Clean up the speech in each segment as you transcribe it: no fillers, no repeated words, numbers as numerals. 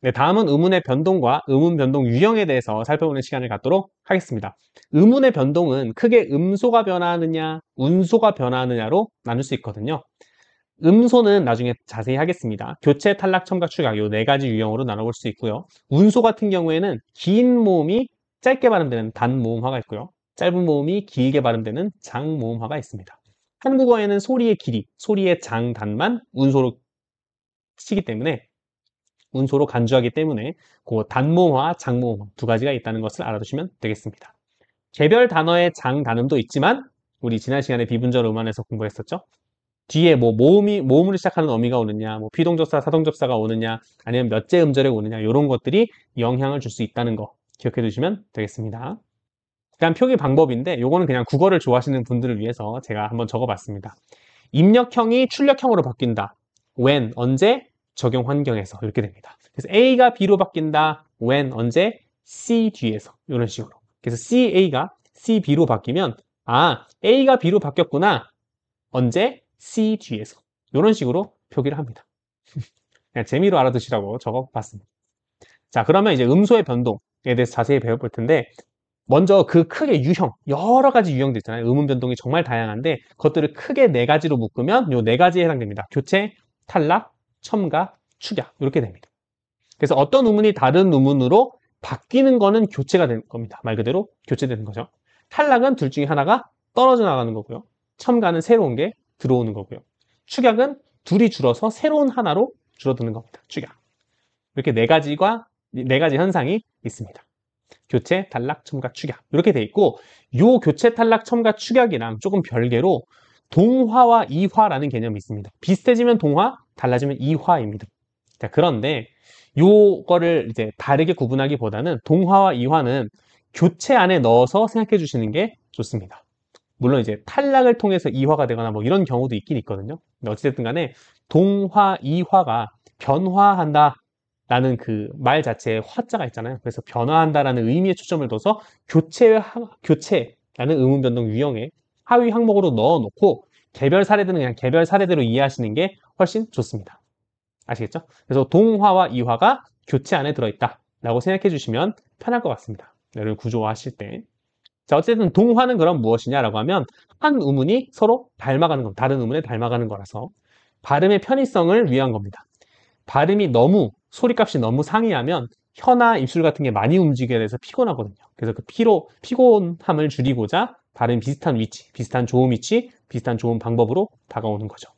네, 다음은 의문의 변동과 의문 변동 유형에 대해서 살펴보는 시간을 갖도록 하겠습니다. 의문의 변동은 크게 음소가 변화하느냐, 운소가 변화하느냐로 나눌 수 있거든요. 음소는 나중에 자세히 하겠습니다. 교체, 탈락, 첨가, 추가 요 네 가지 유형으로 나눠볼 수 있고요. 운소 같은 경우에는 긴 모음이 짧게 발음되는 단모음화가 있고요. 짧은 모음이 길게 발음되는 장모음화가 있습니다. 한국어에는 소리의 길이, 소리의 장, 단만 운소로 치기 때문에 운소로 간주하기 때문에 그 단모음화, 장모음화 두 가지가 있다는 것을 알아두시면 되겠습니다. 개별 단어의 장, 단음도 있지만 우리 지난 시간에 비분절 음안에서 공부했었죠. 뒤에 뭐 모음으로 시작하는 어미가 오느냐, 뭐 피동접사, 사동접사가 오느냐, 아니면 몇째 음절에 오느냐 이런 것들이 영향을 줄 수 있다는 거 기억해 두시면 되겠습니다. 그다음 표기 방법인데 요거는 그냥 국어를 좋아하시는 분들을 위해서 제가 한번 적어봤습니다. 입력형이 출력형으로 바뀐다. when, 언제, 적용 환경에서 이렇게 됩니다. 그래서 A가 B로 바뀐다. when, 언제, C 뒤에서 이런 식으로. 그래서 CA가 CB로 바뀌면 A가 B로 바뀌었구나. 언제, C 뒤에서 이런 식으로 표기를 합니다. 그냥 재미로 알아두시라고 적어봤습니다. 자, 그러면 이제 음소의 변동에 대해서 자세히 배워볼 텐데 먼저 그 크게 유형, 여러 가지 유형들 있잖아요. 음운 변동이 정말 다양한데 그것들을 크게 네 가지로 묶으면 요 네 가지에 해당됩니다. 교체, 탈락, 첨가, 축약 이렇게 됩니다. 그래서 어떤 음운이 다른 음운으로 바뀌는 거는 교체가 되는 겁니다. 말 그대로 교체되는 거죠. 탈락은 둘 중에 하나가 떨어져 나가는 거고요. 첨가는 새로운 게 들어오는 거고요. 축약은 둘이 줄어서 새로운 하나로 줄어드는 겁니다. 축약. 이렇게 네 가지 현상이 있습니다. 교체, 탈락, 첨가, 축약 이렇게 돼 있고 요 교체, 탈락, 첨가, 축약이랑 조금 별개로 동화와 이화라는 개념이 있습니다. 비슷해지면 동화, 달라지면 이화입니다. 자, 그런데 요거를 이제 다르게 구분하기보다는 동화와 이화는 교체 안에 넣어서 생각해 주시는 게 좋습니다. 물론 이제 탈락을 통해서 이화가 되거나 뭐 이런 경우도 있긴 있거든요. 근데 어찌됐든 간에 동화, 이화가 변화한다 라는 그 말 자체에 화자가 있잖아요. 그래서 변화한다라는 의미에 초점을 둬서 교체라는 의문 변동 유형에 하위 항목으로 넣어놓고 개별 사례들은 그냥 개별 사례대로 이해하시는 게 훨씬 좋습니다. 아시겠죠? 그래서 동화와 이화가 교체 안에 들어있다 라고 생각해 주시면 편할 것 같습니다. 여러분 구조화하실 때. 자, 어쨌든 동화는 그럼 무엇이냐라고 하면 한 의문이 서로 닮아가는 것, 다른 의문에 닮아가는 거라서 발음의 편의성을 위한 겁니다. 발음이 너무 소리값이 너무 상이하면 혀나 입술 같은 게 많이 움직여야 돼서 피곤하거든요. 그래서 그 피곤함을 줄이고자 발음 비슷한 위치, 비슷한 조음 위치, 비슷한 조음 방법으로 다가오는 거죠.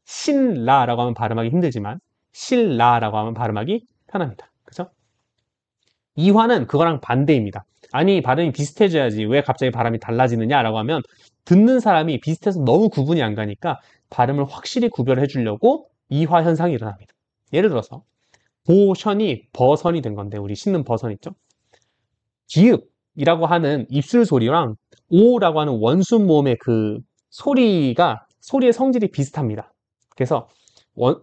신라라고 하면 발음하기 힘들지만 실라라고 하면 발음하기 편합니다. 그죠? 이화는 그거랑 반대입니다. 아니 발음이 비슷해져야지 왜 갑자기 발음이 달라지느냐라고 하면 듣는 사람이 비슷해서 너무 구분이 안 가니까 발음을 확실히 구별해 주려고 이화 현상이 일어납니다. 예를 들어서 보션이 버선이 된 건데 우리 씻는 버선 있죠? 기읍이라고 하는 입술 소리랑 오라고 하는 원순 모음의 그 소리의 성질이 비슷합니다. 그래서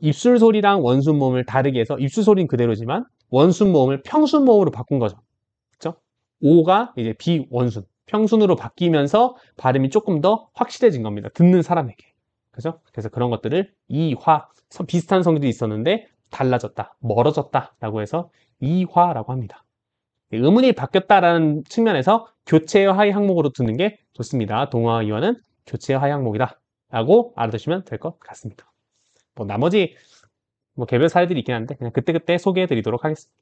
입술 소리랑 원순 모음을 다르게 해서 입술 소리는 그대로지만 원순 모음을 평순 모음으로 바꾼 거죠. 그렇죠? 오가 이제 비원순, 평순으로 바뀌면서 발음이 조금 더 확실해진 겁니다. 듣는 사람에게. 그죠? 그래서 그런 것들을 이화, 비슷한 성질이 있었는데 달라졌다, 멀어졌다 라고 해서 이화라고 합니다. 의문이 바뀌었다라는 측면에서 교체의 하위 항목으로 두는 게 좋습니다. 동화와 이화는 교체의 하위 항목이다 라고 알아두시면 될 것 같습니다. 뭐 나머지 뭐 개별 사례들이 있긴 한데 그냥 그때그때 소개해 드리도록 하겠습니다.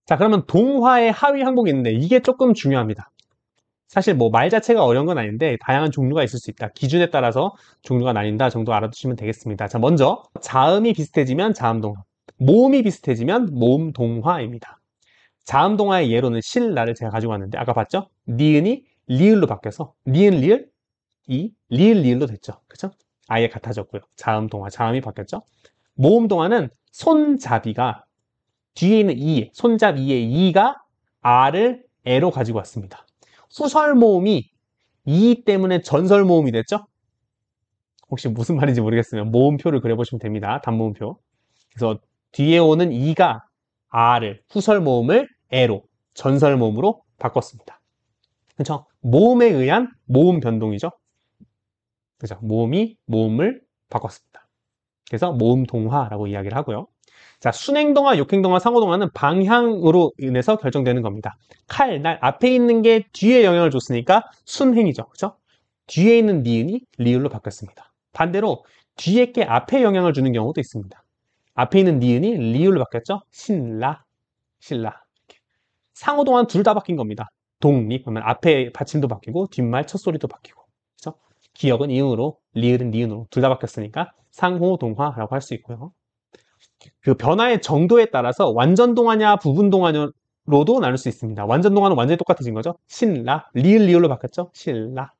자, 그러면 동화의 하위 항목이 있는데 이게 조금 중요합니다. 사실 뭐 말 자체가 어려운 건 아닌데 다양한 종류가 있을 수 있다. 기준에 따라서 종류가 나뉜다 정도 알아두시면 되겠습니다. 자, 먼저 자음이 비슷해지면 자음동화, 모음이 비슷해지면 모음동화입니다. 자음동화의 예로는 실라를 제가 가지고 왔는데 아까 봤죠? 니은이 리을로 바뀌어서 니은 리을 이 리을 리을로 됐죠. 그죠? 아예 같아졌고요. 자음동화, 자음이 바뀌었죠. 모음동화는 손잡이가 뒤에 있는 이, 손잡이의 이가 아를 에로 가지고 왔습니다. 후설 모음이 이 때문에 전설 모음이 됐죠? 혹시 무슨 말인지 모르겠으면 모음표를 그려보시면 됩니다. 단모음표. 그래서 뒤에 오는 이가 아를, 후설 모음을 에로, 전설 모음으로 바꿨습니다. 그렇죠? 모음에 의한 모음 변동이죠. 그죠? 모음이 모음을 바꿨습니다. 그래서 모음 동화라고 이야기를 하고요. 자, 순행동화, 역행동화, 상호동화는 방향으로 인해서 결정되는 겁니다. 칼, 날, 앞에 있는 게 뒤에 영향을 줬으니까 순행이죠. 그죠? 뒤에 있는 니은이 리을로 바뀌었습니다. 반대로 뒤에 게 앞에 영향을 주는 경우도 있습니다. 앞에 있는 니은이 리을로 바뀌었죠? 신라, 신라. 상호동화는 둘 다 바뀐 겁니다. 독립, 그러면 앞에 받침도 바뀌고 뒷말 첫소리도 바뀌고. 그죠? 기역은 이응으로, 리을은 니은으로 둘 다 바뀌었으니까 상호동화라고 할 수 있고요. 그 변화의 정도에 따라서 완전 동화냐 부분 동화냐로도 나눌 수 있습니다. 완전 동화는 완전히 똑같아진 거죠. 신라, 리을 리을로 바뀌었죠. 신라.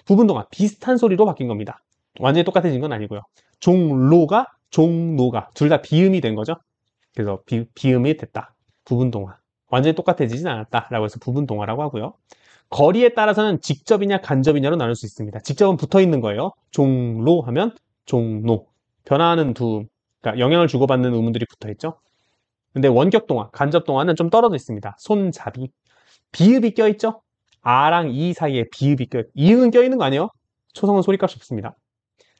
부분 동화 비슷한 소리로 바뀐 겁니다. 완전히 똑같아진 건 아니고요. 종로가 종노가 둘 다 비음이 된 거죠. 그래서 비음이 됐다. 부분 동화. 완전히 똑같아지진 않았다라고 해서 부분 동화라고 하고요. 거리에 따라서는 직접이냐 간접이냐로 나눌 수 있습니다. 직접은 붙어 있는 거예요. 종로 하면 종노. 변화하는 그러니까 영향을 주고받는 의문들이 붙어 있죠. 근데 원격 동화, 간접 동화는 좀 떨어져 있습니다. 손잡이. 비읍이 껴있죠? 아랑 이 사이에 비읍이 껴있 이응은 껴있는 거 아니에요? 초성은 소리값이 없습니다.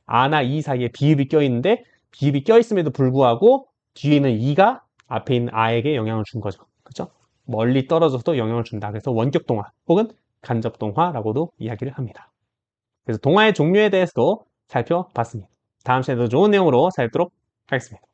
아나 이 사이에 비읍이 껴있는데 비읍이 껴있음에도 불구하고 뒤에 있는 이가 앞에 있는 아에게 영향을 준 거죠. 그죠? 멀리 떨어져서도 영향을 준다. 그래서 원격 동화 혹은 간접 동화라고도 이야기를 합니다. 그래서 동화의 종류에 대해서도 살펴봤습니다. 다음 시간에도 좋은 내용으로 살펴보도록 하겠습니다.